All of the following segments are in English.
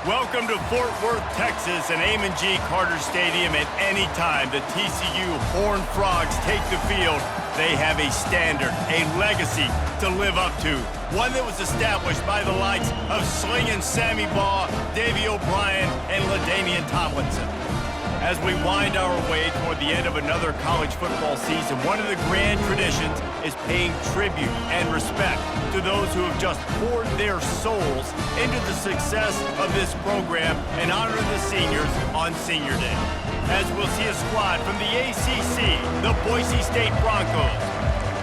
Welcome to Fort Worth, Texas, and Amon G. Carter Stadium. At any time the TCU Horned Frogs take the field, they have a standard, a legacy to live up to. One that was established by the likes of Slingin' Sammy Baugh, Davey O'Brien, and LaDainian Tomlinson. As we wind our way toward the end of another college football season, one of the grand traditions is paying tribute and respect to those who have just poured their souls into the success of this program and honor the seniors on Senior Day. As we'll see a squad from the ACC, the Boise State Broncos,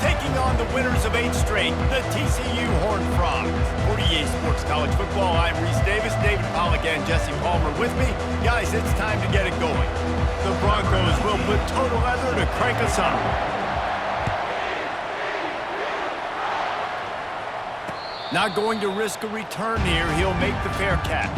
taking on the winners of 8 straight, the TCU Horned Frogs. For EA Sports College Football, I'm Reese Davis, David Pollack, and Jesse Palmer with me. Guys, it's time to get it going. The Broncos will put total leather to crank us up. Not going to risk a return here. He'll make the fair catch.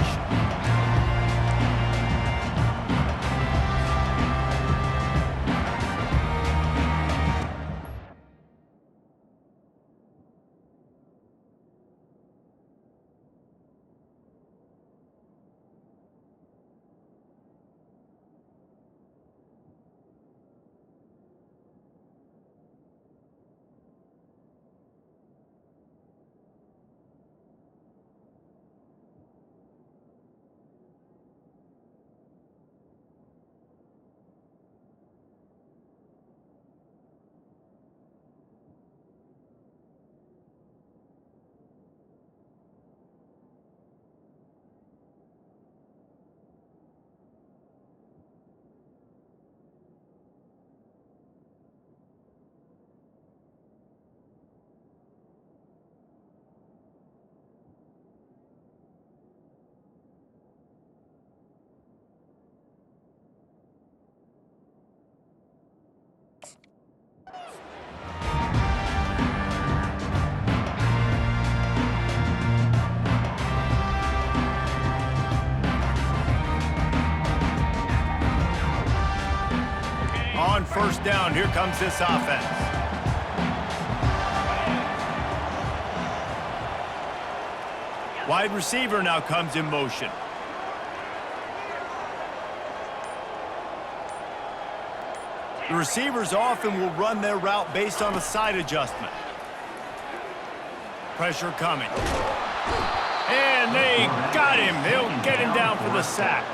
On first down, here comes this offense. Wide receiver now comes in motion. The receivers often will run their route based on a side adjustment. Pressure coming. And they got him. They'll get him down for the sack.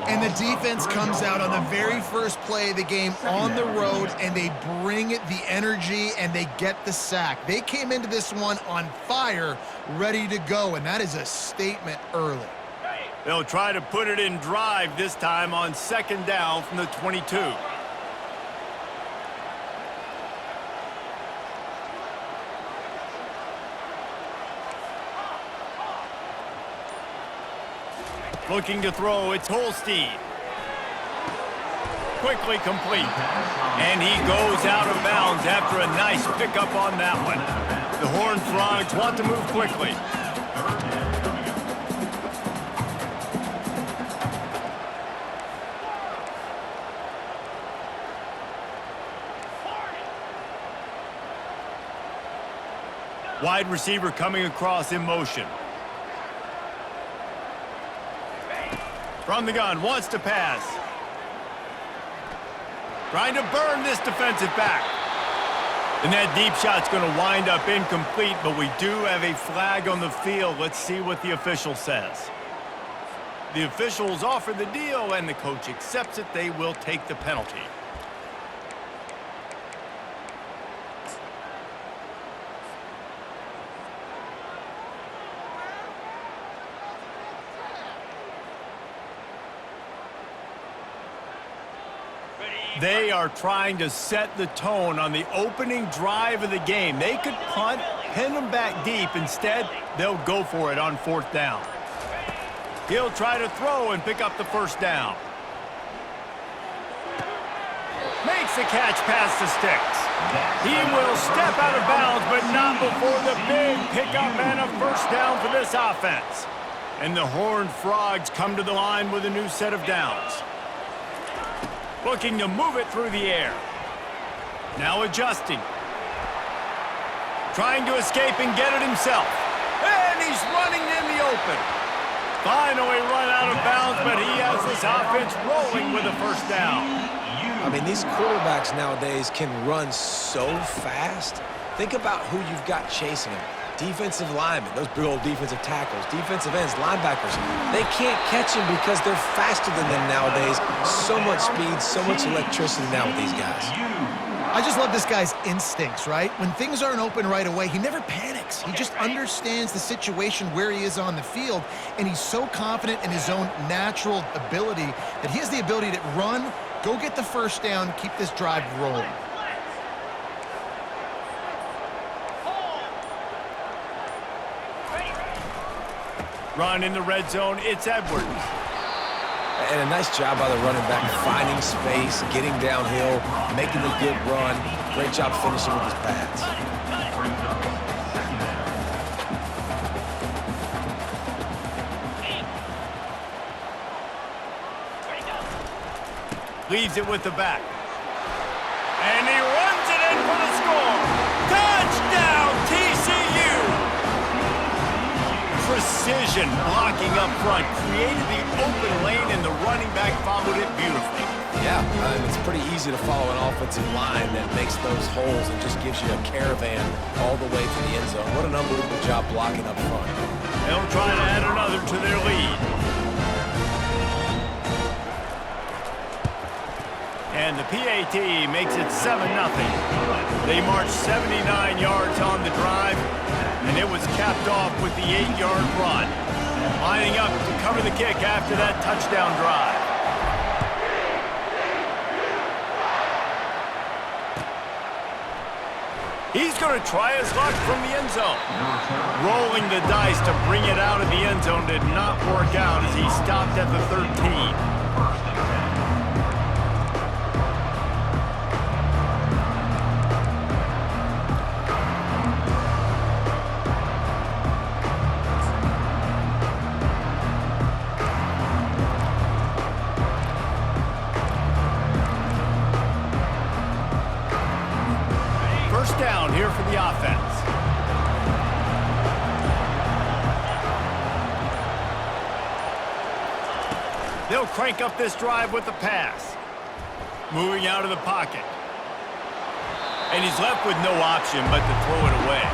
And the defense comes out on the very first play of the game on the road, and they bring the energy, and they get the sack. They came into this one on fire, ready to go, and that is a statement early. They'll try to put it in drive this time on second down from the 22. Looking to throw, it's Holstein. Quickly complete. And he goes out of bounds after a nice pickup on that one. The Horned Frogs want to move quickly. Wide receiver coming across in motion. From the gun, wants to pass. Trying to burn this defensive back. And that deep shot's going to wind up incomplete, but we do have a flag on the field. Let's see what the official says. The officials offer the deal, and the coach accepts it. They will take the penalty. They are trying to set the tone on the opening drive of the game. They could punt, pin them back deep. Instead, they'll go for it on 4th down. He'll try to throw and pick up the 1st down. Makes the catch past the sticks. He will step out of bounds, but not before the big pickup and a 1st down for this offense. And the Horned Frogs come to the line with a new set of downs. Looking to move it through the air. Now adjusting. Trying to escape and get it himself. And he's running in the open. Finally run out of bounds, but he has this offense rolling with a 1st down. I mean, these quarterbacks nowadays can run so fast. Think about who you've got chasing them. Defensive linemen, those big old defensive tackles, defensive ends, linebackers. They can't catch them because they're faster than them nowadays. So much speed, so much electricity now with these guys. I just love this guy's instincts, right? When things aren't open right away, he never panics. He just understands the situation where he is on the field, and he's so confident in his own natural ability that he has the ability to run, go get the 1st down, keep this drive rolling. Run in the red zone, it's Edwards. And a nice job by the running back, finding space, getting downhill, making a good run. Great job finishing with his pads. Leaves it with the back. And he runs it in for the score. Touchdown, TCU! Precision blocking up front created the open lane, and the running back followed it beautifully. Yeah, it's pretty easy to follow an offensive line that makes those holes and just gives you a caravan all the way to the end zone. What an unbelievable job blocking up front. They'll try to add another to their lead. And the PAT makes it 7-0. They marched 79 yards on the drive, and it was capped off with the 8-yard run. Lining up to cover the kick after that touchdown drive. He's going to try his luck from the end zone. Rolling the dice to bring it out of the end zone did not work out as he stopped at the 13. First down here for the offense. They'll crank up this drive with the pass. Moving out of the pocket. And he's left with no option but to throw it away.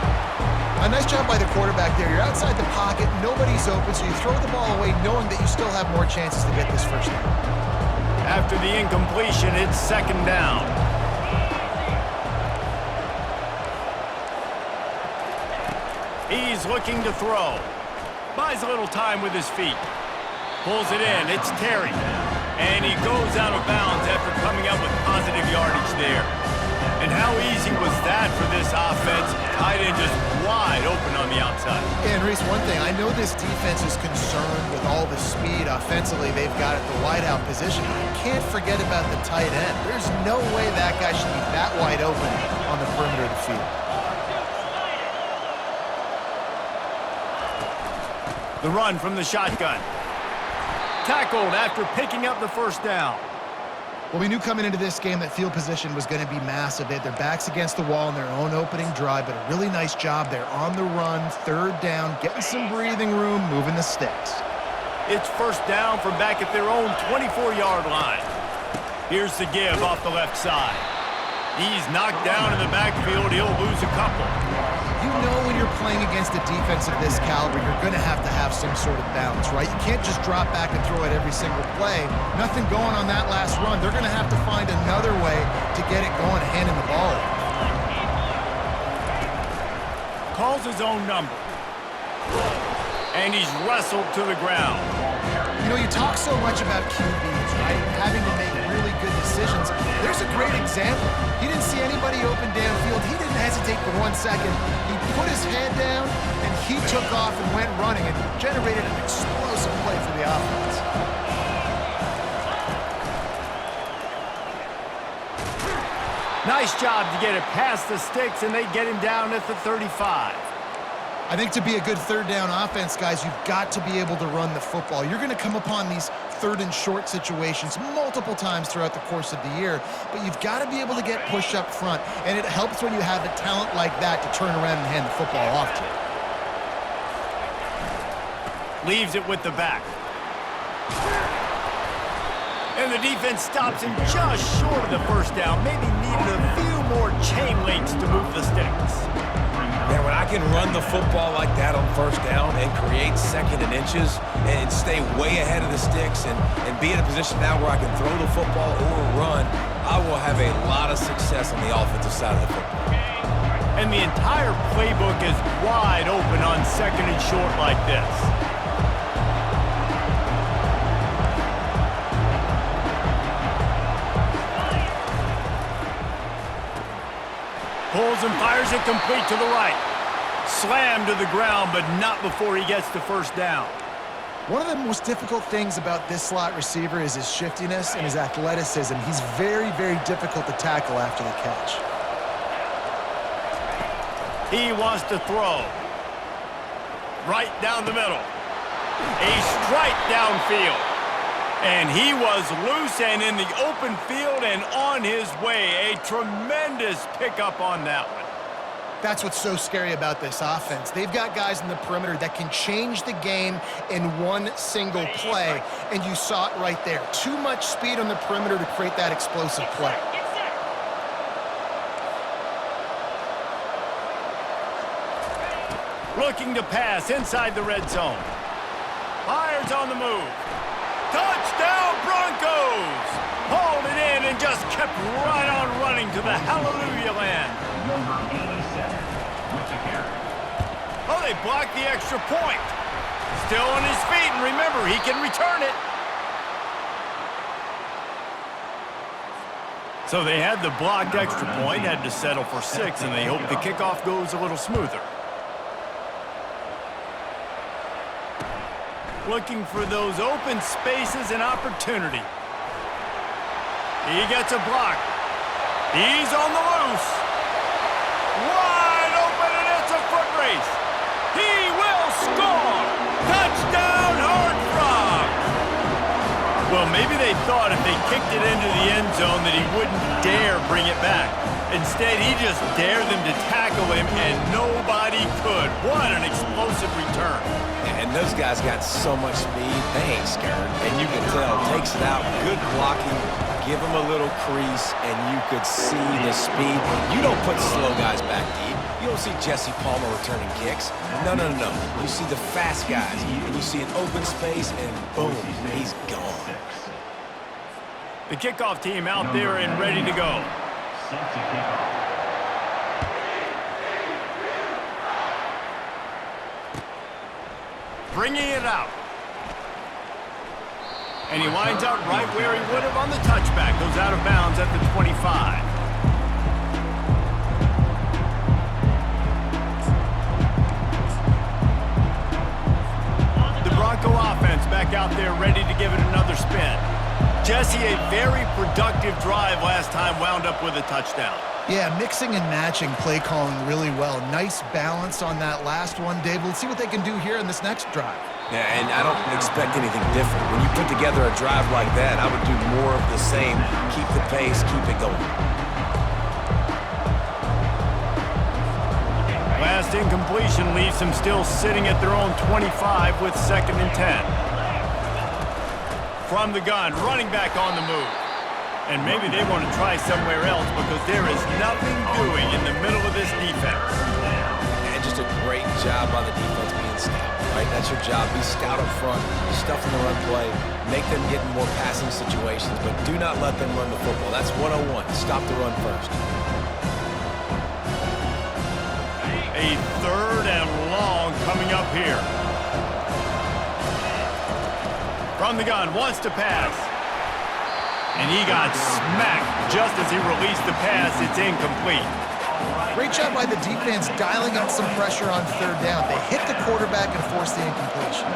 A nice job by the quarterback there. You're outside the pocket, nobody's open, so you throw the ball away knowing that you still have more chances to get this 1st down. After the incompletion, it's 2nd down. He's looking to throw. Buys a little time with his feet. Pulls it in. It's Terry. And he goes out of bounds after coming up with positive yardage there. And how easy was that for this offense? Tight end just wide open on the outside. And Reese, one thing, I know this defense is concerned with all the speed offensively they've got at the wideout position. You can't forget about the tight end. There's no way that guy should be that wide open on the perimeter of the field. The run from the shotgun. Tackled after picking up the 1st down. Well, we knew coming into this game that field position was going to be massive. They had their backs against the wall in their own opening drive, but a really nice job there on the run, 3rd down, getting some breathing room, moving the sticks. It's first down from back at their own 24-yard line. Here's the give off the left side. He's knocked down in the backfield. He'll lose a couple. You know when you're playing against a defense of this caliber, you're going to have some sort of balance, right? You can't just drop back and throw it every single play. Nothing going on that last run. They're going to have to find another way to get it going, handing the ball off. Calls his own number. And he's wrestled to the ground. You know, you talk so much about QBs, right? Having to make really good decisions. There's a great example. He didn't see anybody open downfield. He didn't hesitate for 1 second. He put his head down, and he took off and went running and generated an explosive play for the offense. Nice job to get it past the sticks, and they get him down at the 35. I think to be a good third down offense, guys, you've got to be able to run the football. You're going to come upon these third and short situations multiple times throughout the course of the year, but you've got to be able to get push up front, and it helps when you have a talent like that to turn around and hand the football off to you. Leaves it with the back. And the defense stops him just short of the first down. Maybe needed a few more chain links to move the sticks. Man, when I can run the football like that on first down and create second and inches and stay way ahead of the sticks and be in a position now where I can throw the football or run, I will have a lot of success on the offensive side of the football. And the entire playbook is wide open on second and short like this. Pulls and fires it complete to the right. Slammed to the ground, but not before he gets the first down. One of the most difficult things about this slot receiver is his shiftiness and his athleticism. He's very, very difficult to tackle after the catch. He wants to throw. Right down the middle. A strike downfield. And he was loose and in the open field and on his way. A tremendous pickup on that one. That's what's so scary about this offense. They've got guys in the perimeter that can change the game in one single play, and you saw it right there. Too much speed on the perimeter to create that explosive play. Looking to pass inside the red zone. Fires on the move. Touchdown Broncos! Hauled it in and just kept right on running to the hallelujah land. Oh, they blocked the extra point. Still on his feet, and remember, he can return it. So they had the blocked extra point, had to settle for 6, and they hope the kickoff goes a little smoother. Looking for those open spaces and opportunity. He gets a block. He's on the loose. Wide open, and it's a foot race. He will score. Touchdown, Horned Frogs. Well, maybe they thought if they kicked it into the end zone that he wouldn't dare bring it back. Instead, he just dared them to tackle him, and nobody could. What an explosive return. And those guys got so much speed, they ain't scared. And you can tell, takes it out, good blocking, give him a little crease, and you could see the speed. You don't put slow guys back deep. You don't see Jesse Palmer returning kicks. No. You see the fast guys, and you see an open space, and boom, he's gone. The kickoff team out there and ready to go. Bringing it out. And he winds up right where he would have on the touchback. Goes out of bounds at the 25. The Bronco offense back out there ready to give it another spin. Jesse, a very productive drive last time, wound up with a touchdown. Yeah, mixing and matching play calling really well. Nice balance on that last one, Dave. Let's see what they can do here in this next drive. Yeah, and I don't expect anything different. When you put together a drive like that, I would do more of the same. Keep the pace, keep it going. Last incompletion leaves them still sitting at their own 25 with 2nd and 10. from the gun, running back on the move. And maybe they want to try somewhere else because there is nothing doing in the middle of this defense. And just a great job by the defense being stout, right? That's your job. Be stout up front, stuff in the run play, make them get in more passing situations, but do not let them run the football. That's 101. Stop the run first. A 3rd and long coming up here. From the gun, wants to pass. And he got smacked just as he released the pass. It's incomplete. Great job by the defense dialing up some pressure on 3rd down. They hit the quarterback and forced the incompletion.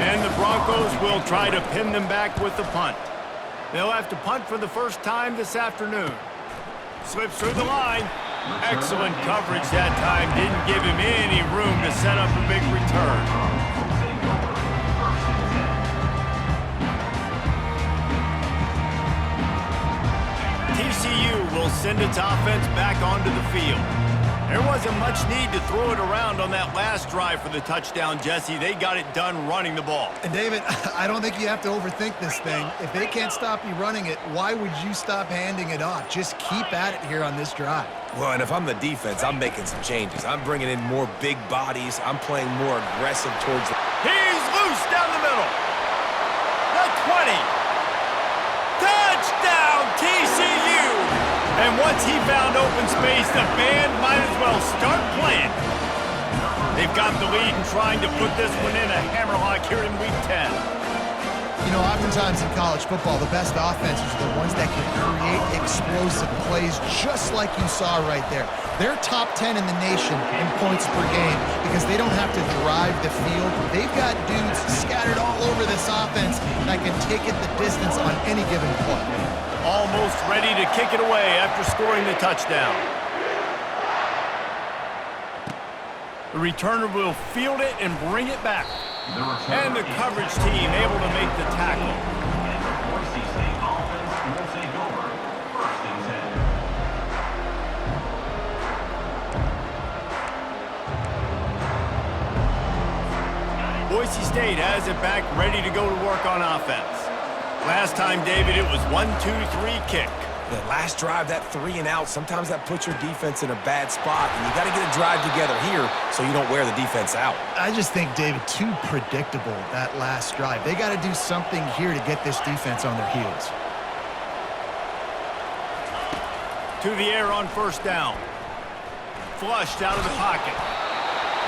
And the Broncos will try to pin them back with the punt. They'll have to punt for the first time this afternoon. Slips through the line. Excellent coverage that time. Didn't give him any room to set up a big return. TCU will send its offense back onto the field. There wasn't much need to throw it around on that last drive for the touchdown, Jesse. They got it done running the ball. And David, I don't think you have to overthink this thing. If they can't stop you running it, why would you stop handing it off? Just keep at it here on this drive. Well, and if I'm the defense, I'm making some changes. I'm bringing in more big bodies. I'm playing more aggressive towards the... He's loose down the middle. The 20. Touchdown, TCU. And once he found open space, the band might as well start playing. They've got the lead and trying to put this one in a hammerlock here in Week 10. You know, oftentimes in college football, the best offenses are the ones that can create explosive plays just like you saw right there. They're top 10 in the nation in points per game because they don't have to drive the field. They've got dudes scattered all over this offense that can take it the distance on any given play. Almost ready to kick it away after scoring the touchdown. The returner will field it and bring it back. And the coverage team able to make the tackle. Boise State has it back, ready to go to work on offense. Last time, David, it was 1-2-3 kick. The last drive, that 3 and out, sometimes that puts your defense in a bad spot, and you got to get a drive together here so you don't wear the defense out. I just think, David, too predictable, that last drive. They got to do something here to get this defense on their heels. To the air on 1st down. Flushed out of the pocket.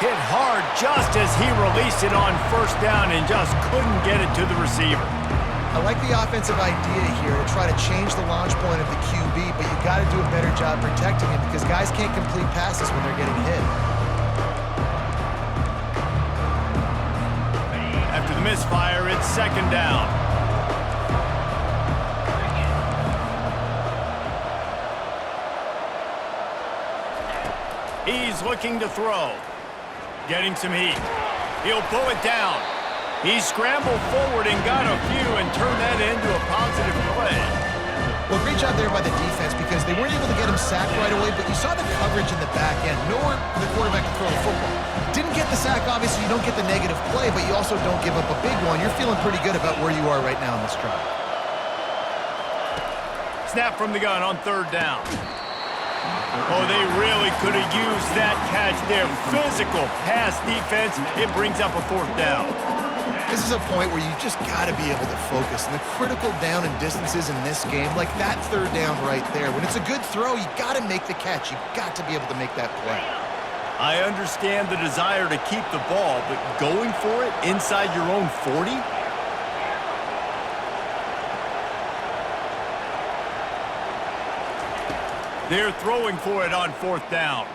Hit hard just as he released it on 1st down and just couldn't get it to the receiver. I like the offensive idea here to try to change the launch point of the QB, but you got to do a better job protecting him because guys can't complete passes when they're getting hit. After the misfire, it's 2nd down. He's looking to throw. Getting some heat. He'll pull it down. He scrambled forward and got a few and turned that into a positive play. Well, great job there by the defense because they weren't able to get him sacked right away, but you saw the coverage in the back end. Nowhere for the quarterback to throw the football. Didn't get the sack, obviously you don't get the negative play, but you also don't give up a big one. You're feeling pretty good about where you are right now in this drive. Snap from the gun on 3rd down. Oh, they really could have used that catch there. Physical pass defense. It brings up a 4th down. This is a point where you just got to be able to focus. And the critical down and distances in this game, like that 3rd down right there, when it's a good throw, you got to make the catch. You got to be able to make that play. I understand the desire to keep the ball, but going for it inside your own 40? They're throwing for it on 4th down.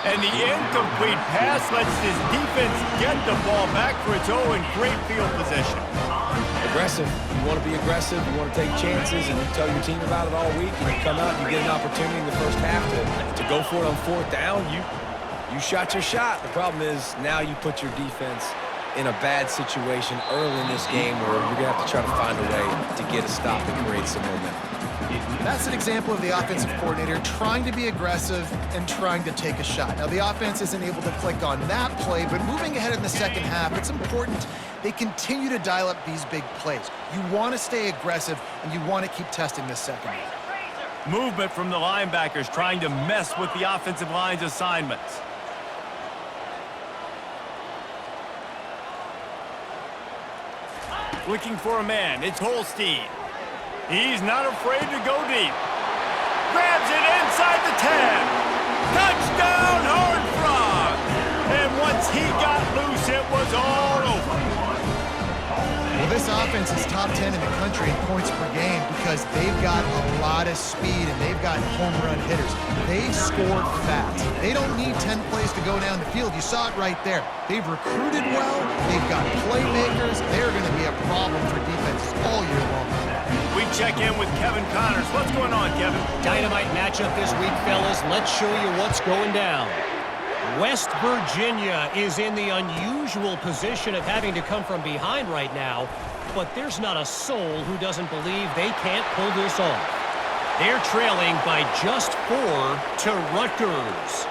And the incomplete pass lets this defense get the ball back for its own great field position. Aggressive. You want to be aggressive. You want to take chances, and you tell your team about it all week, and you come out and you get an opportunity in the 1st half to go for it on 4th down. You shot your shot. The problem is now you put your defense in a bad situation early in this game where you're going to have to try to find a way to get a stop and create some momentum. That's an example of the offensive coordinator trying to be aggressive and trying to take a shot. Now, the offense isn't able to click on that play, but moving ahead in the second half, it's important they continue to dial up these big plays. You want to stay aggressive, and you want to keep testing this second half. Movement from the linebackers trying to mess with the offensive line's assignments. Looking for a man. It's Holstein. He's not afraid to go deep. Grabs it inside the 10. Touchdown, Horned Frogs! And once he got loose, it was all over. Well, this offense is top 10 in the country in points per game because they've got a lot of speed and they've got home run hitters. They score fast. They don't need 10 plays to go down the field. You saw it right there. They've recruited well. They've got playmakers. They're going to be a problem for defenses all year long. We check in with Kevin Connors. What's going on, Kevin? Dynamite matchup this week, fellas. Let's show you what's going down. West Virginia is in the unusual position of having to come from behind right now, but there's not a soul who doesn't believe they can't pull this off. They're trailing by just 4 to Rutgers.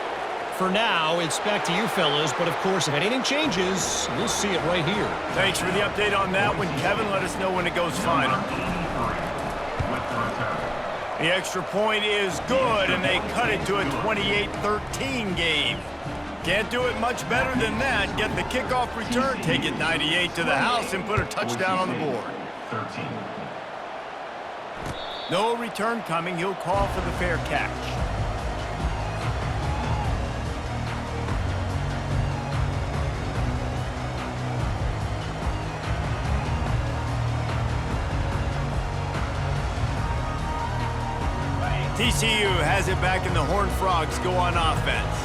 For now, it's back to you, fellas, but of course, if anything changes, we'll see it right here. Thanks for the update on that one, Kevin. Let us know when it goes final. The extra point is good, and they cut it to a 28-13 game. Can't do it much better than that. Get the kickoff return, take it 98 to the house, and put a touchdown on the board. No return coming. He'll call for the fair catch. TCU has it back, and the Horned Frogs go on offense.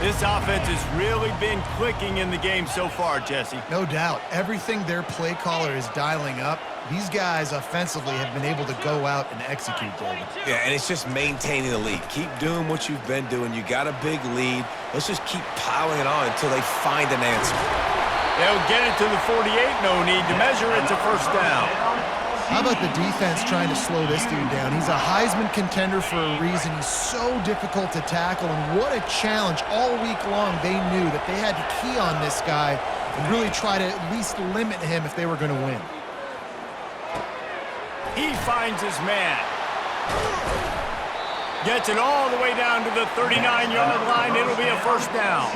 This offense has really been clicking in the game so far, Jesse. No doubt. Everything their play caller is dialing up, these guys offensively have been able to go out and execute, David. Yeah, and it's just maintaining the lead. Keep doing what you've been doing. You got a big lead. Let's just keep piling it on until they find an answer. They'll get it to the 48. No need to measure. It's a first down. How about the defense trying to slow this dude down? He's a Heisman contender for a reason. He's so difficult to tackle, and what a challenge. All week long, they knew that they had to key on this guy and really try to at least limit him if they were going to win. He finds his man. Gets it all the way down to the 39-yard line. It'll be a first down.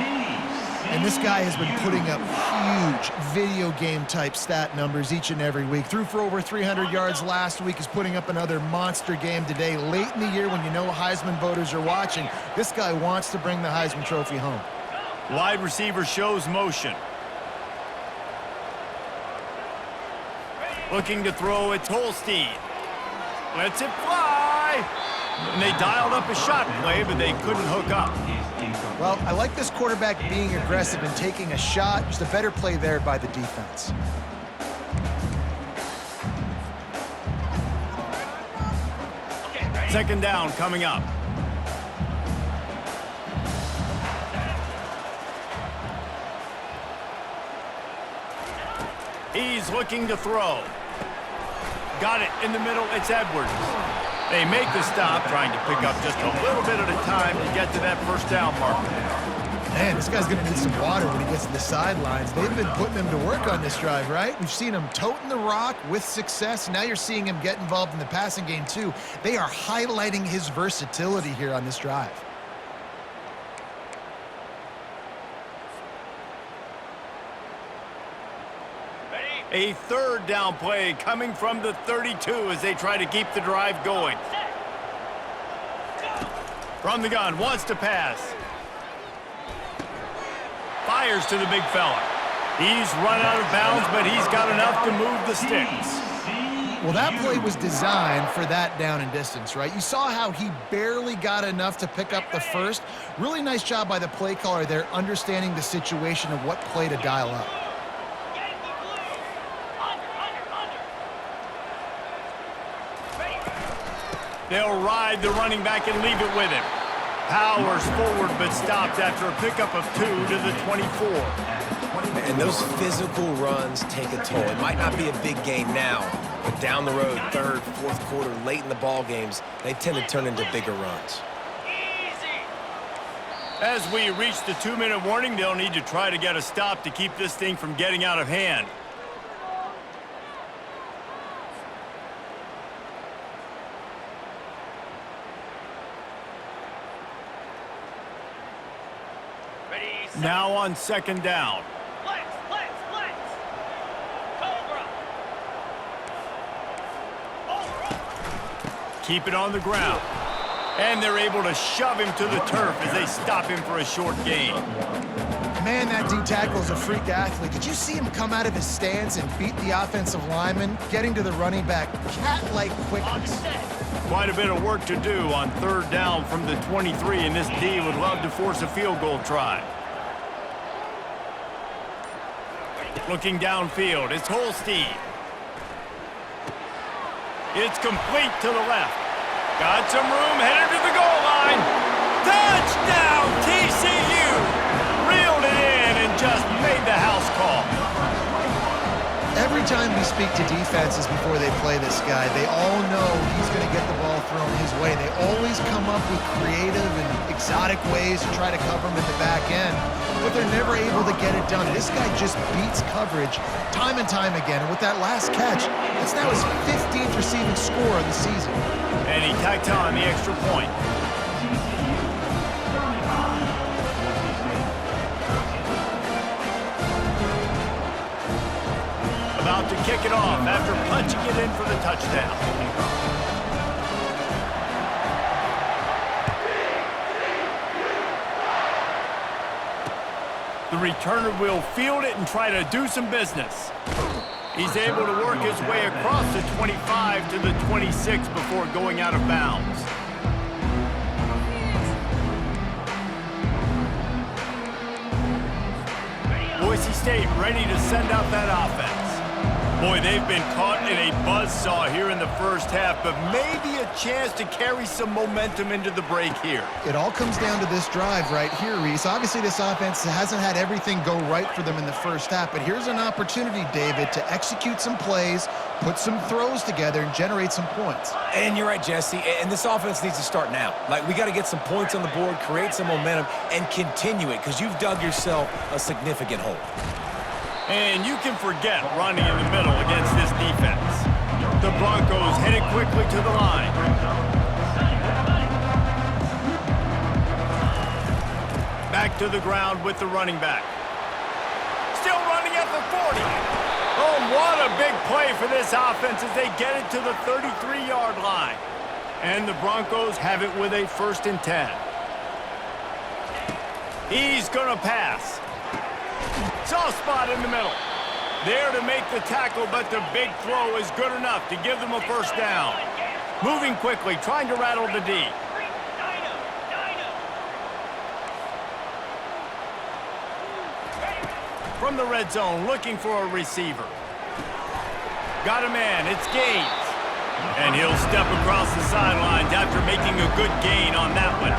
And this guy has been putting up huge video game type stat numbers each and every week. Threw for over 300 yards last week. He's putting up another monster game today. Late in the year when you know Heisman voters are watching, this guy wants to bring the Heisman Trophy home. Wide receiver shows motion. Looking to throw, it's Holstein. Lets it fly. And they dialed up a shot play, but they couldn't hook up. Well, I like this quarterback being aggressive and taking a shot. Just a better play there by the defense. Second down coming up. He's looking to throw. Got it in the middle. It's Edwards. They make the stop, trying to pick up just a little bit at a time to get to that first down marker. Man, this guy's going to need some water when he gets to the sidelines. They've been putting him to work on this drive, right? We've seen him toting the rock with success. Now you're seeing him get involved in the passing game, too. They are highlighting his versatility here on this drive. A third down play coming from the 32 as they try to keep the drive going. From the gun, wants to pass. Fires to the big fella. He's run out of bounds, but he's got enough to move the sticks. Well, that play was designed for that down and distance, right? You saw how he barely got enough to pick up the first. Really nice job by the play caller there, understanding the situation of what play to dial up. They'll ride the running back and leave it with him. Powers forward, but stopped after a pickup of 2 to the 24. And those physical runs take a toll. It might not be a big gain now, But down the road, third, fourth quarter, late in the ball games, they tend to turn into bigger runs. As we reach the 2-minute warning, they'll need to try to get a stop to keep this thing from getting out of hand. Now on second down. Keep it on the ground. And they're able to shove him to the turf as they stop him for a short gain. Man, that D tackle is a freak athlete. Did you see him come out of his stance and beat the offensive lineman, getting to the running back, cat-like quickness? Quite a bit of work to do on third down from the 23, and this D would love to force a field goal try. Looking downfield, it's Holstein. It's complete to the left. Got some room, headed to the goal line. Touchdown, TCU! Reeled it in and just made the house call. Every time we speak to defenses before they play this guy, they all know he's going to get the ball thrown his way. They always come up with creative and exotic ways to try to cover him in the back end, but they're never able to get it done. This guy just beats coverage time and time again, and with that last catch, that's now his 15th receiving score of the season. And he tacked on the extra point. About to kick it off after punching it in for the touchdown. The returner will field it and try to do some business. He's able to work his way across the 25 to the 26 before going out of bounds. Boise State ready to send out that offense. Boy, they've been caught in a buzzsaw here in the first half, but maybe a chance to carry some momentum into the break here. It all comes down to this drive right here, Reese. Obviously, this offense hasn't had everything go right for them in the first half, but here's an opportunity, David, to execute some plays, put some throws together, and generate some points. And you're right, Jesse, and this offense needs to start now. Like, we got to get some points on the board, create some momentum, and continue it, because you've dug yourself a significant hole. And you can forget running in the middle against this defense. The Broncos headed quickly to the line. Back to the ground with the running back. Still running at the 40. Oh, what a big play for this offense as they get it to the 33-yard line. And the Broncos have it with a 1st and 10. He's going to pass. Soft spot in the middle. There to make the tackle, but the big throw is good enough to give them a 1st down. Moving quickly, trying to rattle the D. From the red zone, looking for a receiver. Got a man, it's Gaines. And he'll step across the sidelines after making a good gain on that one.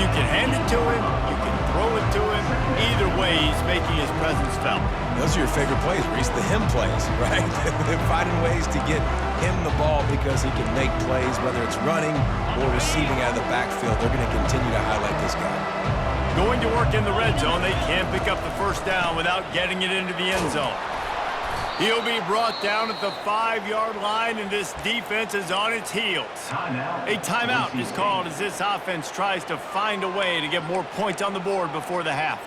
You can hand it to him, you can throw it to him. Either way, he's making his presence felt. Those are your favorite plays, Reese, the him plays, right? They're finding ways to get him the ball because he can make plays, whether it's running or receiving out of the backfield. They're going to continue to highlight this guy. Going to work in the red zone, they can't pick up the 1st down without getting it into the end zone. He'll be brought down at the 5-yard line, and this defense is on its heels. A timeout is called as this offense tries to find a way to get more points on the board before the half.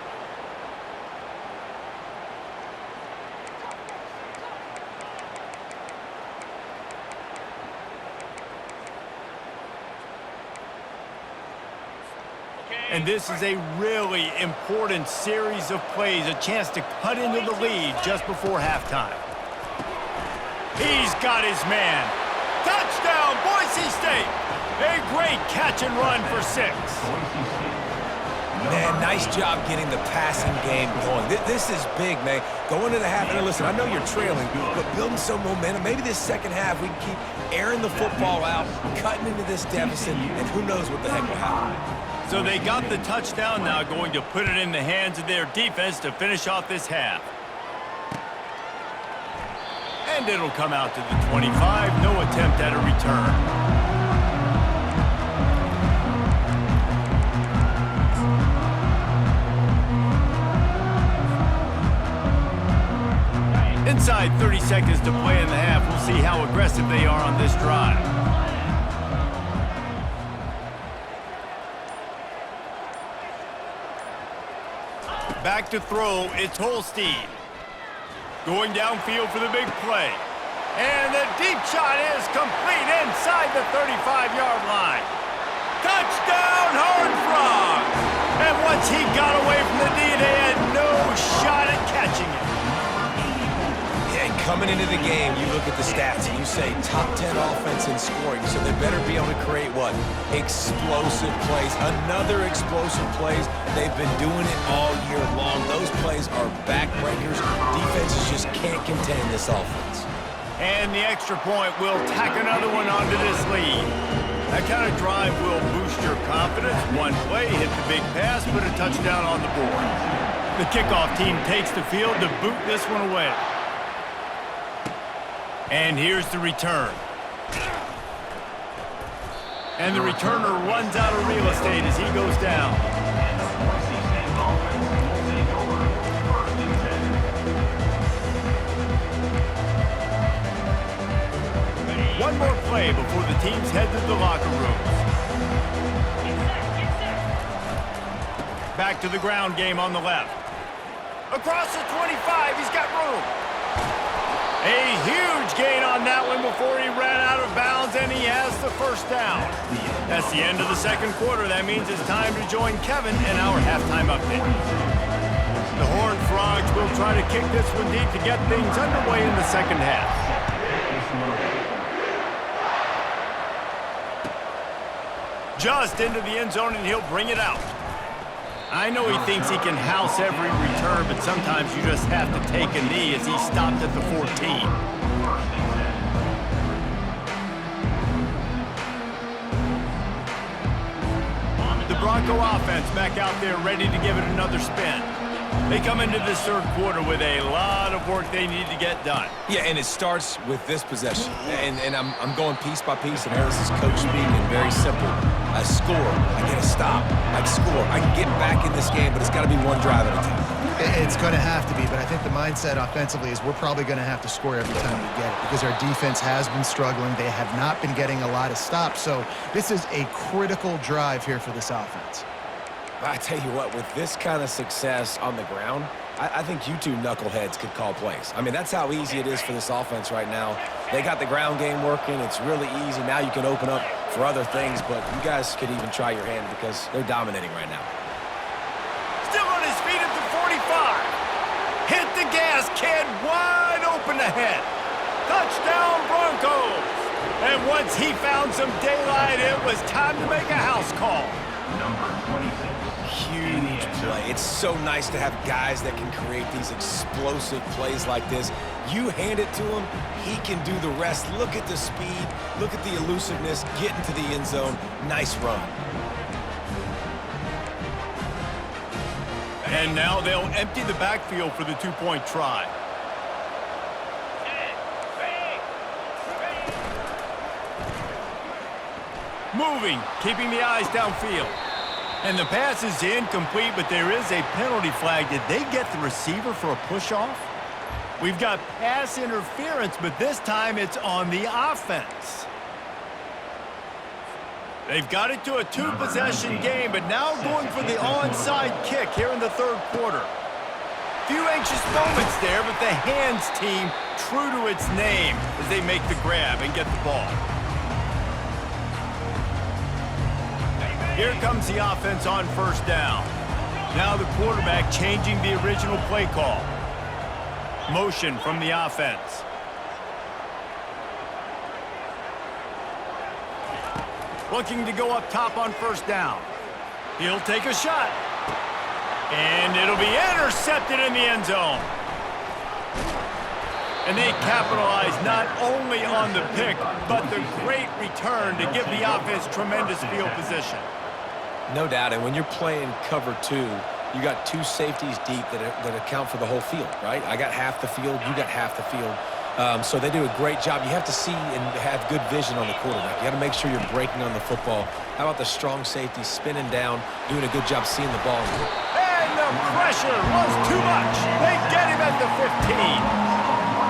And this is a really important series of plays, a chance to cut into the lead just before halftime. He's got his man. Touchdown, Boise State. A great catch and run for 6. Man, nice job getting the passing game going. This is big, man. Going into the half, and listen, I know you're trailing, but building some momentum. Maybe this second half we can keep airing the football out, cutting into this deficit, and who knows what the heck will happen. So they got the touchdown now, going to put it in the hands of their defense to finish off this half. And it'll come out to the 25. No attempt at a return. Inside 30 seconds to play in the half. We'll see how aggressive they are on this drive. Back to throw, it's Holstein. Going downfield for the big play. And the deep shot is complete inside the 35-yard line. Touchdown, Horned Frogs! And once he got away from the D, they had no shot at catching it. Coming into the game, you look at the stats and you say top 10 offense in scoring, so they better be able to create what? Explosive plays. Another explosive plays. They've been doing it all year long. Those plays are backbreakers. Defenses just can't contain this offense. And the extra point will tack another one onto this lead. That kind of drive will boost your confidence. One play, hit the big pass, put a touchdown on the board. The kickoff team takes the field to boot this one away. And here's the return. And the returner runs out of real estate as he goes down. One more play before the teams head to the locker rooms. Back to the ground game on the left. Across the 25, he's got room. A huge gain on that one before he ran out of bounds, and he has the first down. That's the end of the second quarter. That means it's time to join Kevin in our halftime update. The Horned Frogs will try to kick this one deep to get things underway in the second half. Just into the end zone, and he'll bring it out. I know he thinks he can house every return, but sometimes you just have to take a knee as he stopped at the 14. The Bronco offense back out there ready to give it another spin. They come into this third quarter with a lot of work they need to get done. Yeah, and it starts with this possession. And I'm going piece by piece, and Harris's coach speaking very simple. I score, I get a stop, I score. I can get back in this game, but it's got to be one drive at a time. It's going to have to be, but I think the mindset offensively is we're probably going to have to score every time we get it because our defense has been struggling. They have not been getting a lot of stops, so this is a critical drive here for this offense. I tell you what, with this kind of success on the ground, I think you two knuckleheads could call plays. I mean, that's how easy it is for this offense right now. They got the ground game working. It's really easy. Now you can open up for other things, but you guys could even try your hand because they're dominating right now. Still on his feet at the 45. Hit the gas, kid. Wide open ahead. Touchdown, Broncos. And once he found some daylight, it was time to make a house call. Number 26. Huge play. It's so nice to have guys that can create these explosive plays like this. You hand it to him, he can do the rest. Look at the speed, look at the elusiveness, get into the end zone. Nice run. And now they'll empty the backfield for the two-point try. Moving, keeping the eyes downfield. And the pass is incomplete, but there is a penalty flag. Did they get the receiver for a push-off? We've got pass interference, but this time it's on the offense. They've got it to a two-possession game, but now going for the onside kick here in the third quarter. Few anxious moments there, but the hands team true to its name as they make the grab and get the ball. Here comes the offense on first down. Now the quarterback changing the original play call. Motion from the offense. Looking to go up top on first down. He'll take a shot. And it'll be intercepted in the end zone. And they capitalize not only on the pick, but the great return to give the offense tremendous field position. No doubt, and when you're playing cover two, you got two safeties deep that account for the whole field, right? I got half the field, you got half the field. So they do a great job. You have to see and have good vision on the quarterback. You got to make sure you're breaking on the football. How about the strong safety spinning down, doing a good job seeing the ball? And the pressure was too much. They get him at the 15.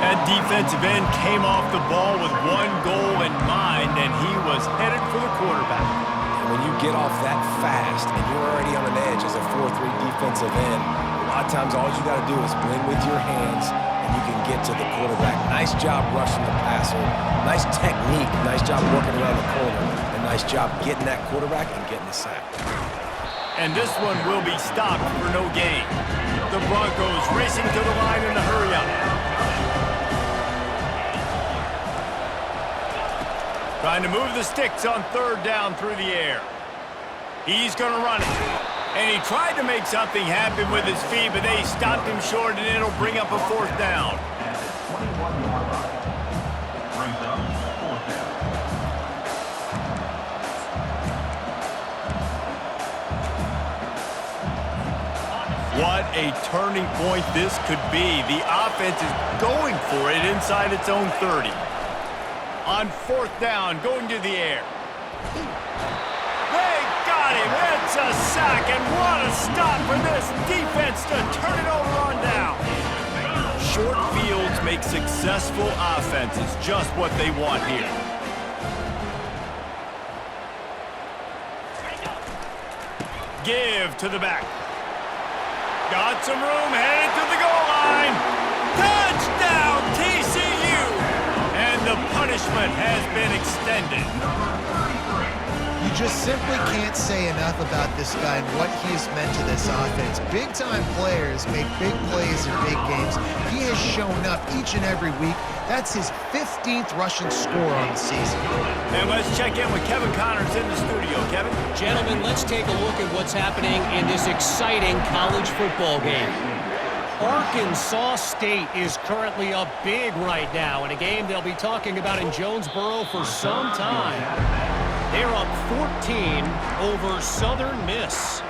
That defensive end came off the ball with one goal in mind, and he was headed for the quarterback. And when you get off that fast and you're already on an edge as a 4-3 defensive end, a lot of times all you got to do is win with your hands, and you can get to the quarterback. Nice job rushing the passer. Nice technique. Nice job working around the corner. And nice job getting that quarterback and getting the sack. And this one will be stopped for no gain. The Broncos racing to the line in a hurry-up. Trying to move the sticks on third down through the air. He's going to run it. And he tried to make something happen with his feet, but they stopped him short, and it'll bring up a fourth down. What a turning point this could be. The offense is going for it inside its own 30. On fourth down, going to the air. They got him. It's a sack, and what a stop for this defense to turn it over on down. Short fields make successful offenses just what they want here. Give to the back. Got some room, headed to the goal line. Touchdown, TCU! And the punishment has been extended. You just simply can't say enough about this guy and what he has meant to this offense. Big-time players make big plays in big games. He has shown up each and every week. That's his 15th rushing score on the season. And let's check in with Kevin Connors in the studio. Kevin? Gentlemen, let's take a look at what's happening in this exciting college football game. Arkansas State is currently up big right now in a game they'll be talking about in Jonesboro for some time. They're up 14 over Southern Miss.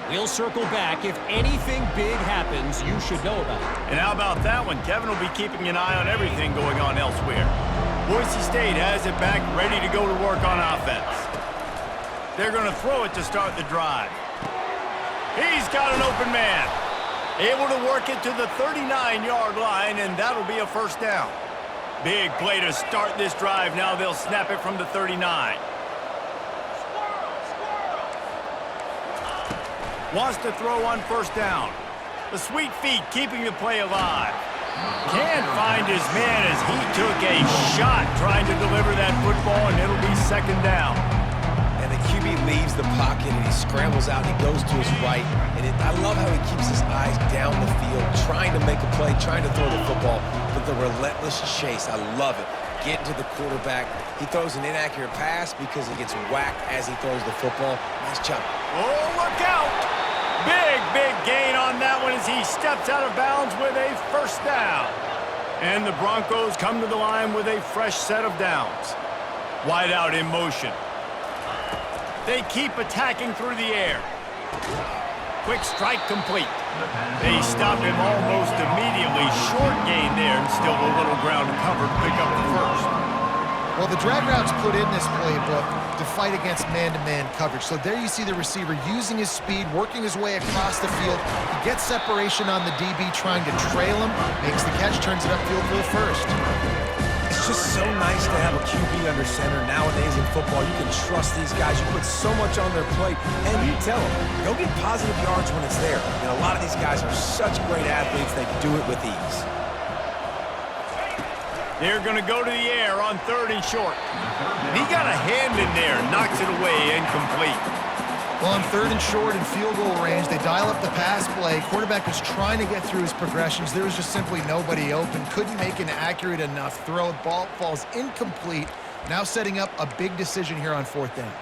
We'll circle back. If anything big happens, you should know about it. And how about that one? Kevin will be keeping an eye on everything going on elsewhere. Boise State has it back, ready to go to work on offense. They're going to throw it to start the drive. He's got an open man. Able to work it to the 39-yard line, and that'll be a first down. Big play to start this drive. Now they'll snap it from the 39. Wants to throw on first down. The sweet feet keeping the play alive. Can't find his man as he took a shot trying to deliver that football, and it'll be second down. And the QB leaves the pocket, and he scrambles out, and he goes to his right. And I love how he keeps his eyes down the field, trying to make a play, trying to throw the football, but the relentless chase, I love it. Getting to the quarterback. He throws an inaccurate pass because he gets whacked as he throws the football. Nice job. Oh, look out! Big gain on that one as he steps out of bounds with a first down. And the Broncos come to the line with a fresh set of downs. Wide out in motion. They keep attacking through the air. Quick strike complete. They stop him almost immediately. Short gain there, and still a little ground cover to pick up the first. Well, the drag routes put in this playbook to fight against man-to-man coverage. So there you see the receiver using his speed, working his way across the field. He gets separation on the DB, trying to trail him, makes the catch, turns it upfield for the first. It's just so nice to have a QB under center nowadays in football. You can trust these guys. You put so much on their plate, and you tell them, go get positive yards when it's there. And a lot of these guys are such great athletes, they do it with ease. They're going to go to the air on third and short. He got a hand in there, knocks it away, incomplete. Well, on third and short and field goal range, they dial up the pass play. Quarterback was trying to get through his progressions. There was just simply nobody open. Couldn't make an accurate enough throw. Ball falls incomplete. Now setting up a big decision here on fourth down.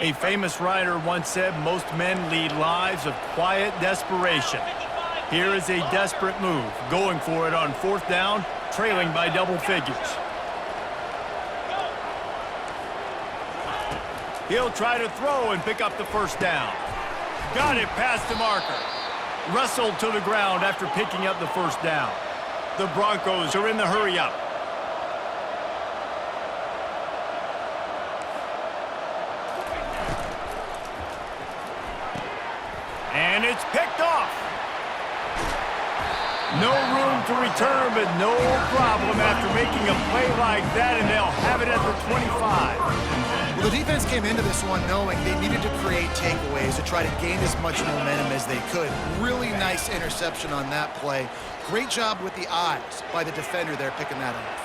A famous writer once said, most men lead lives of quiet desperation. Here is a desperate move, going for it on fourth down, trailing by double figures. He'll try to throw and pick up the first down. Got it past the marker. Wrestled to the ground after picking up the first down. The Broncos are in the hurry-up. It's picked off. No room to return, but no problem after making a play like that, and they'll have it at the 25. Well, the defense came into this one knowing they needed to create takeaways to try to gain as much momentum as they could. Really nice interception on that play. Great job with the eyes by the defender there picking that off.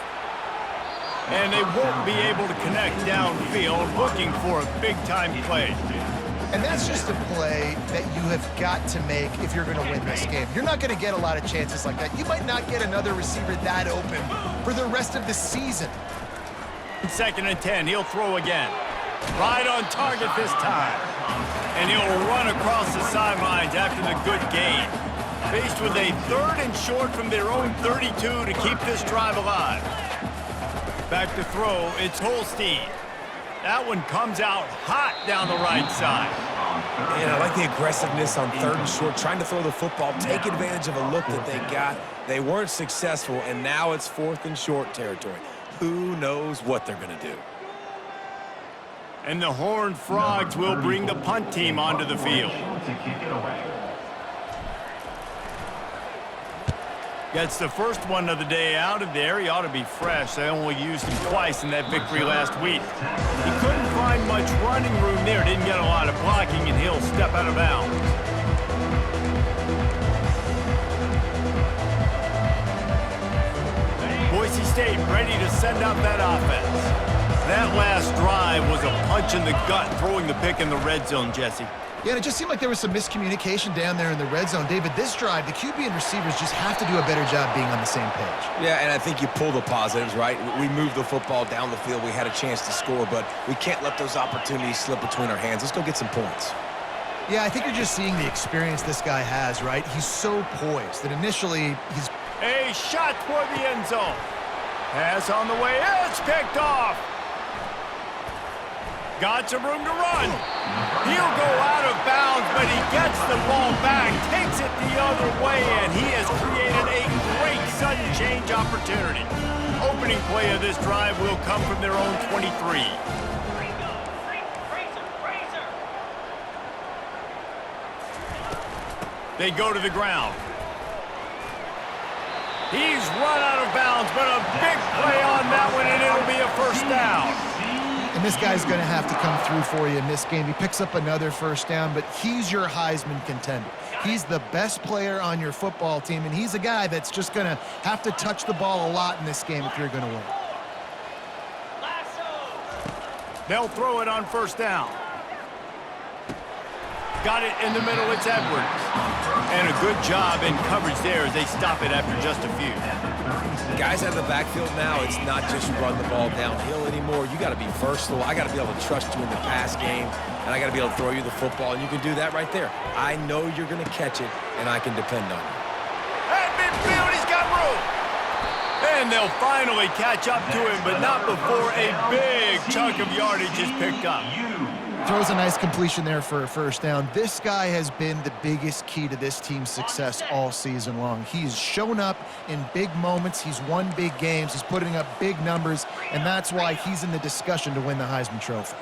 And they won't be able to connect downfield, looking for a big-time play. And that's just a play that you have got to make if you're going to win this game. You're not going to get a lot of chances like that. You might not get another receiver that open for the rest of the season. 2nd and 10, he'll throw again. Right on target this time. And he'll run across the sidelines after the good gain. Faced with a 3rd and short from their own 32 to keep this drive alive. Back to throw, it's Holstein. That one comes out hot down the right side. And I like the aggressiveness on 3rd and short, trying to throw the football, take advantage of a look that they got. They weren't successful, and now it's 4th and short territory. Who knows what they're going to do? And the Horned Frogs will bring the punt team onto the field. Gets the first one of the day out of there. He ought to be fresh. They only used him twice in that victory last week. He couldn't find much running room there. Didn't get a lot of blocking, and he'll step out of bounds. Boise State ready to send out that offense. That last drive was a punch in the gut, throwing the pick in the red zone, Jesse. Yeah, and it just seemed like there was some miscommunication down there in the red zone. David, this drive, the QB and receivers just have to do a better job being on the same page. Yeah, and I think you pull the positives, right? We moved the football down the field. We had a chance to score, but we can't let those opportunities slip between our hands. Let's go get some points. Yeah, I think you're just seeing the experience this guy has, right? He's so poised that initially he's... A shot toward the end zone. Pass on the way. It's picked off. Got some room to run. He'll go out of bounds, but he gets the ball back, takes it the other way, and he has created a great sudden change opportunity. Opening play of this drive will come from their own 23. They go to the ground. He's run out of bounds, but a big play on that one, and it'll be a first down. And this guy's going to have to come through for you in this game. He picks up another first down, but he's your Heisman contender. He's the best player on your football team, and he's a guy that's just going to have to touch the ball a lot in this game if you're going to win. They'll throw it on first down. Got it in the middle, it's Edwards. And a good job in coverage there as they stop it after just a few. Guys out of the backfield now, it's not just run the ball downhill anymore. You got to be versatile. I got to be able to trust you in the pass game, and I got to be able to throw you the football, and you can do that right there. I know you're going to catch it, and I can depend on you. At midfield, he's got room. And they'll finally catch up to him, but not before a big chunk of yardage is picked up. Throws a nice completion there for a first down. This guy has been the biggest key to this team's success all season long. He's shown up in big moments. He's won big games. He's putting up big numbers, and that's why he's in the discussion to win the Heisman Trophy.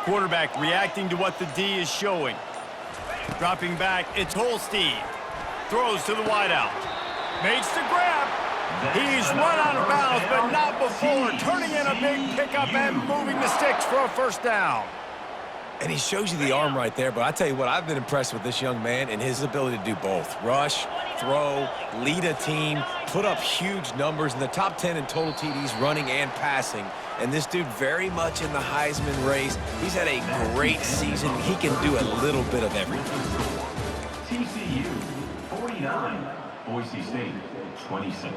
Quarterback reacting to what the D is showing. Dropping back, it's Holstein. Throws to the wideout. Makes the grab. He's run out of bounds, but not before. Turning in a big pickup and moving the sticks for a first down. And he shows you the arm right there, but I tell you what, I've been impressed with this young man and his ability to do both. Rush, throw, lead a team, put up huge numbers in the top 10 in total TDs running and passing. And this dude very much in the Heisman race. He's had a great season. He can do a little bit of everything. TCU 49, Boise State 26.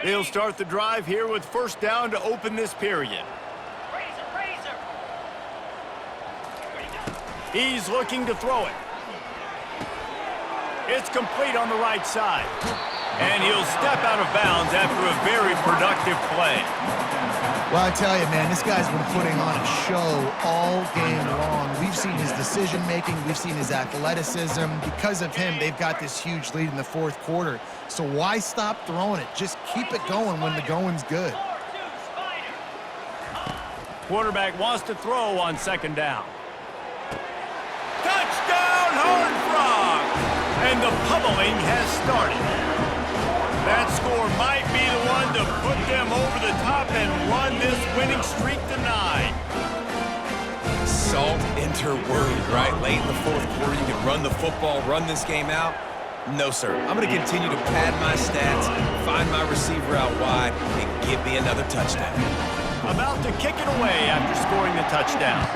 They'll start the drive here with first down to open this period. He's looking to throw it. It's complete on the right side. And he'll step out of bounds after a very productive play. Well, I tell you, man, this guy's been putting on a show all game long. We've seen his decision-making. We've seen his athleticism. Because of him, they've got this huge lead in the fourth quarter. So why stop throwing it? Just keep it going when the going's good. quarterback wants to throw on second down. Touchdown, Horned Frogs! And the pummeling has started. That score might be the one to put them over the top and run this winning streak to 9. Salt enter word, right? Late in the fourth quarter, you can run the football, run this game out. No, sir. I'm going to continue to pad my stats, find my receiver out wide, and give me another touchdown. About to kick it away after scoring the touchdown.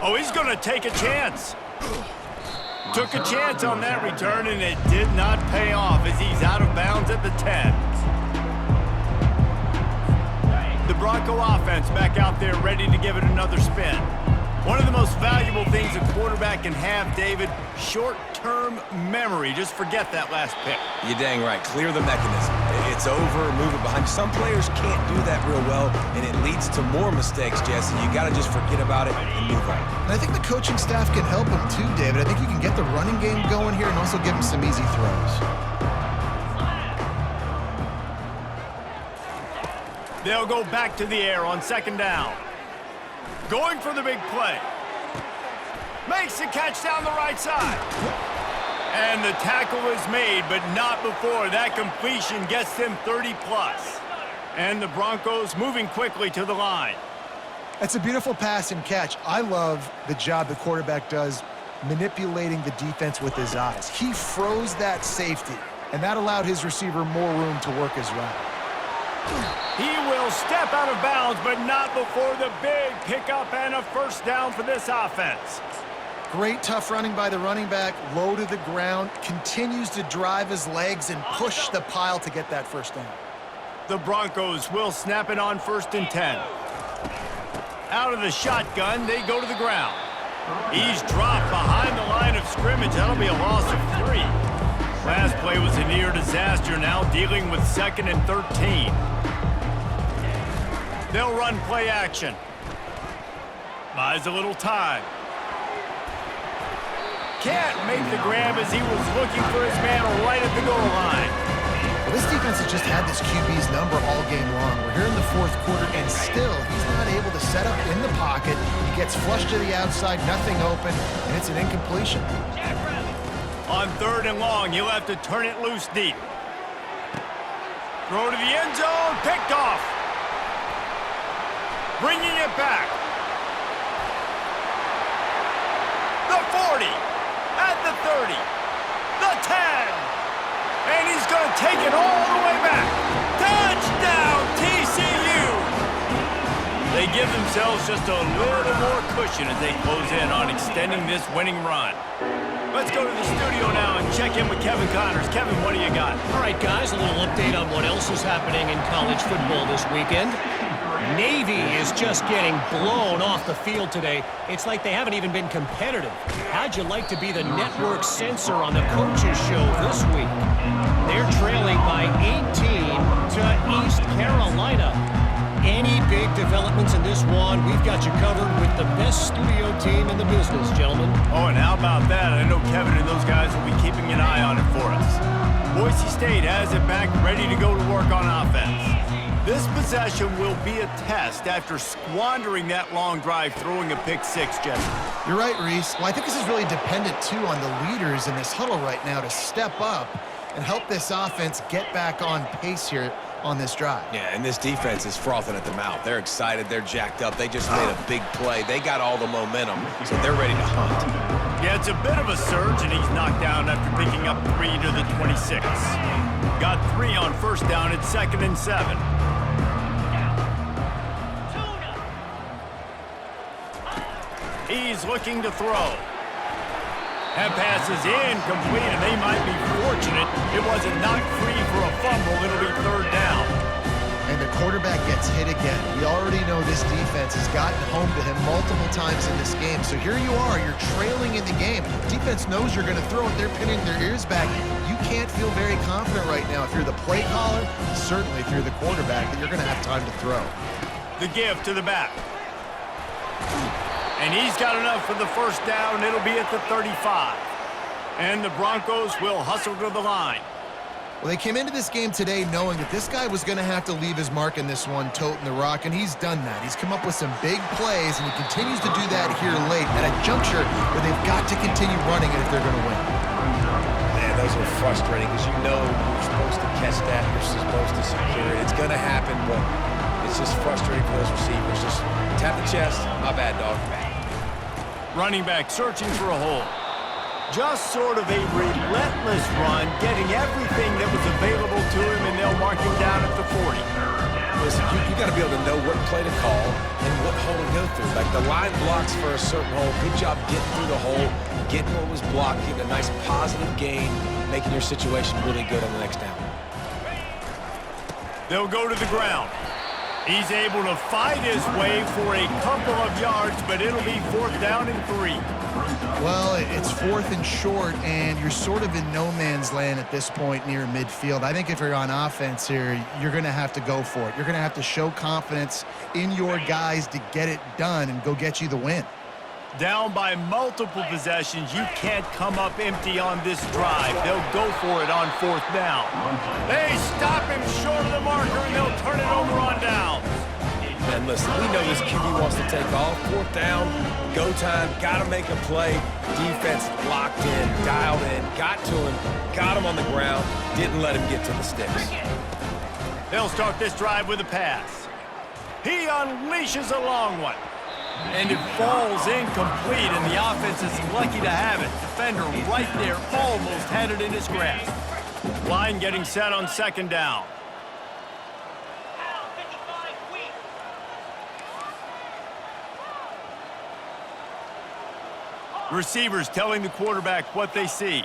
Oh, he's going to take a chance. Took a chance on that return, and it did not pay off as he's out of bounds at the 10. The Bronco offense back out there ready to give it another spin. One of the most valuable things a quarterback can have, David, short-term memory. Just forget that last pick. You're dang right. Clear the mechanism. It's over, move it behind. Some players can't do that real well, and it leads to more mistakes, Jesse. You got to just forget about it and move on. And I think the coaching staff can help him too, David. I think you can get the running game going here and also give him some easy throws. They'll go back to the air on second down. Going for the big play. Makes the catch down the right side. And the tackle is made, but not before that completion gets them 30+. And the Broncos moving quickly to the line. That's a beautiful pass and catch. I love the job the quarterback does manipulating the defense with his eyes. He froze that safety, and that allowed his receiver more room to work his route. He will step out of bounds, but not before the big pickup and a first down for this offense. Great tough running by the running back, low to the ground, continues to drive his legs and push the pile to get that first down. The Broncos will snap it on 1st and 10. Out of the shotgun, they go to the ground. He's dropped behind the line of scrimmage. That'll be a loss of 3. Last play was a near disaster, now dealing with 2nd and 13. They'll run play action. Buys a little time. Can't make the grab as he was looking for his man right at the goal line. Well, this defense has just had this QB's number all game long. We're here in the fourth quarter, and still he's not able to set up in the pocket. He gets flushed to the outside, nothing open, and it's an incompletion. On 3rd and long, he'll have to turn it loose deep. Throw to the end zone, picked off. Bringing it back. The 40, at the 30, the 10. And he's going to take it all the way back. Touchdown, TCU. They give themselves just a little more cushion as they close in on extending this winning run. Let's go to the studio now and check in with Kevin Connors. Kevin, what do you got? All right, guys, a little update on what else is happening in college football this weekend. Navy is just getting blown off the field today. It's like they haven't even been competitive. How'd you like to be the network censor on the coaches show this week? They're trailing by 18 to East Carolina. Any big developments in this one, we've got you covered with the best studio team in the business, gentlemen. Oh, and how about that? I know Kevin and those guys will be keeping an eye on it for us. Boise State has it back, ready to go to work on offense. This possession will be a test after squandering that long drive, throwing a pick-6, Jesse. You're right, Reese. Well, I think this is really dependent, too, on the leaders in this huddle right now to step up and help this offense get back on pace here on this drive. Yeah, and this defense is frothing at the mouth. They're excited. They're jacked up. They just made a big play. They got all the momentum, so they're ready to hunt. Yeah, it's a bit of a surge, and he's knocked down after picking up 3 to the 26. Got 3 on first down at 2nd and 7. He's looking to throw. That pass is incomplete, and they might be fortunate it wasn't knocked free for a fumble. It'll be 3rd down. And the quarterback gets hit again. We already know this defense has gotten home to him multiple times in this game. So here you are, you're trailing in the game. Defense knows you're going to throw it. They're pinning their ears back. You can't feel very confident right now if you're the play caller, certainly if you're the quarterback, that you're going to have time to throw. The give to the back. And he's got enough for the first down. It'll be at the 35. And the Broncos will hustle to the line. Well, they came into this game today knowing that this guy was going to have to leave his mark in this one, toting the rock, and he's done that. He's come up with some big plays, and he continues to do that here late at a juncture where they've got to continue running it if they're going to win. Man, those are frustrating because you know you're supposed to catch that, you're supposed to secure it. It's going to happen, but it's just frustrating for those receivers. Just tap the chest. My bad, dog. Running back searching for a hole. Just sort of a relentless run, getting everything that was available to him, and they'll mark him down at the 40. Listen, you got to be able to know what play to call and what hole to go through. Like the line blocks for a certain hole. Good job getting through the hole, getting what was blocked, getting a nice positive gain, making your situation really good on the next down. They'll go to the ground. He's able to fight his way for a couple of yards, but it'll be 4th down and 3. Well, it's 4th and short, and you're sort of in no man's land at this point near midfield. I think if you're on offense here, you're going to have to go for it. You're going to have to show confidence in your guys to get it done and go get you the win. Down by multiple possessions, you can't come up empty on this drive. They'll go for it on 4th down. They stop him short of the marker, and they'll turn it over on downs. And listen, we know this QB wants to take off. 4th down, go time, got to make a play. Defense locked in, dialed in, got to him, got him on the ground, didn't let him get to the sticks. They'll start this drive with a pass. He unleashes a long one. And it falls incomplete, and the offense is lucky to have it. Defender right there almost had it in his grasp. Line getting set on 2nd down. Receivers telling the quarterback what they see.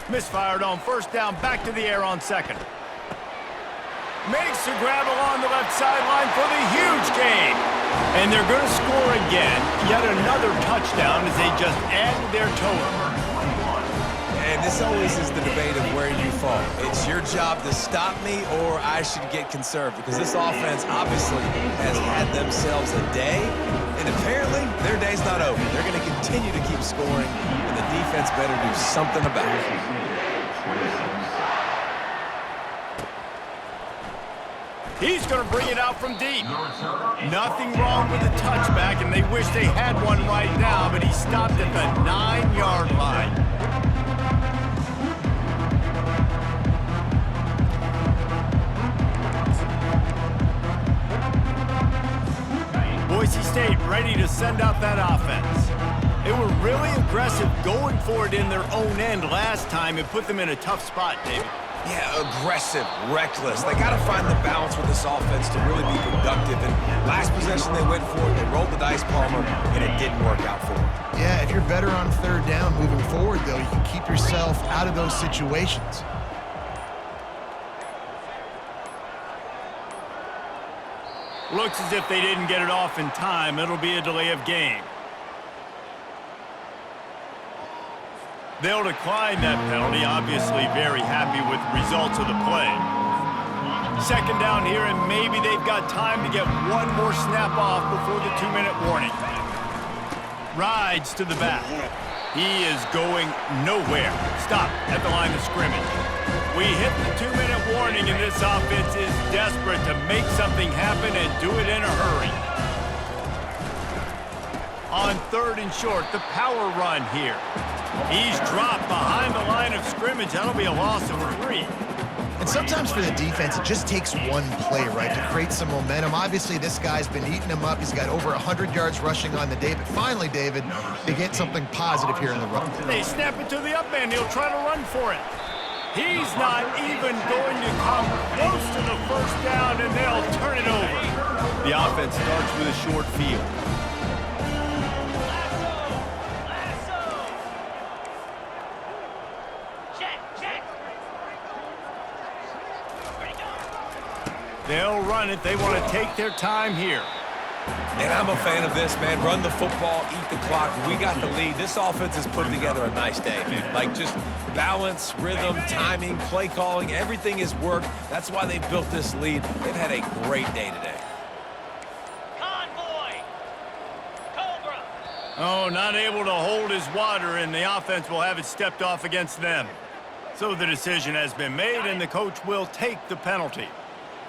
Misfired on 1st down, back to the air on 2nd. Makes the grab along the left sideline for the huge gain. And they're going to score again. Yet another touchdown as they just add to their total. And this always is the debate of where you fall. It's your job to stop me or I should get conserved, because this offense obviously has had themselves a day, and apparently their day's not over. They're going to continue to keep scoring, and the defense better do something about it. He's going to bring it out from deep. Nothing wrong with the touchback, and they wish they had one right now, but he stopped at the 9-yard line. Boise State ready to send out that offense. They were really aggressive going for it in their own end last time. It put them in a tough spot, David. Yeah, aggressive, reckless. They got to find the balance with this offense to really be productive. And last possession they went for it, they rolled the dice, Palmer, and it didn't work out for them. Yeah, if you're better on 3rd down moving forward, though, you can keep yourself out of those situations. Looks as if they didn't get it off in time. It'll be a delay of game. They'll decline that penalty, obviously very happy with the results of the play. 2nd down here, and maybe they've got time to get one more snap off before the 2-minute warning. Rides to the back. He is going nowhere. Stop at the line of scrimmage. We hit the 2-minute warning, and this offense is desperate to make something happen and do it in a hurry. On 3rd and short, the power run here. He's dropped behind the line of scrimmage. That'll be a loss of 3. And sometimes for the defense, it just takes one play, right, to create some momentum. Obviously, this guy's been eating him up. He's got over 100 yards rushing on the day. But finally, David, they get something positive here in the run. They snap it to the up man. He'll try to run for it. He's not even going to come close to the 1st down, and they'll turn it over. The offense starts with a short field. They'll run it. They want to take their time here. And I'm a fan of this, man. Run the football, eat the clock. We got the lead. This offense has put together a nice day, man. Like, just balance, rhythm, timing, play calling, everything has worked. That's why they built this lead. They've had a great day today. A Oh, not able to hold his water, and the offense will have it stepped off against them. So the decision has been made, and the coach will take the penalty.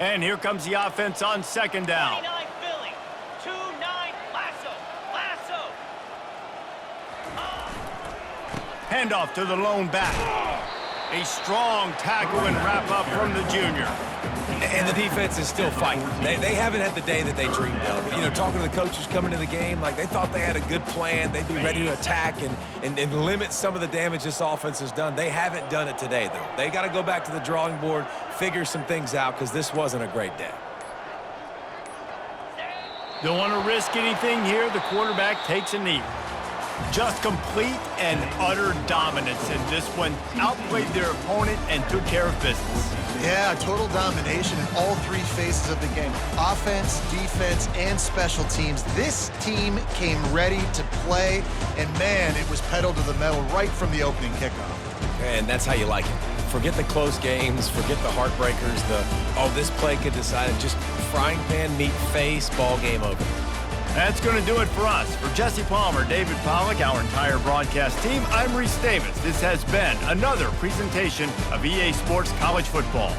And here comes the offense on second down. 29 Philly, 2-9 Lasso, Lasso. Handoff to the lone back. A strong tackle and wrap-up from the junior. And the defense is still fighting. They haven't had the day that they dreamed of. You know, talking to the coaches coming to the game, like they thought they had a good plan. They'd be ready to attack and limit some of the damage this offense has done. They haven't done it today, though. They got to go back to the drawing board, figure some things out, because this wasn't a great day. Don't want to risk anything here. The quarterback takes a knee. Just complete and utter dominance in this one. Outplayed their opponent and took care of business. Yeah, total domination in all three phases of the game. Offense, defense, and special teams. This team came ready to play, and man, it was pedal to the metal right from the opening kickoff. And that's how you like it. Forget the close games, forget the heartbreakers, this play could decide it. Just frying pan, meat face, ball game over. That's going to do it for us. For Jesse Palmer, David Pollack, our entire broadcast team, I'm Reese Davis. This has been another presentation of EA Sports College Football.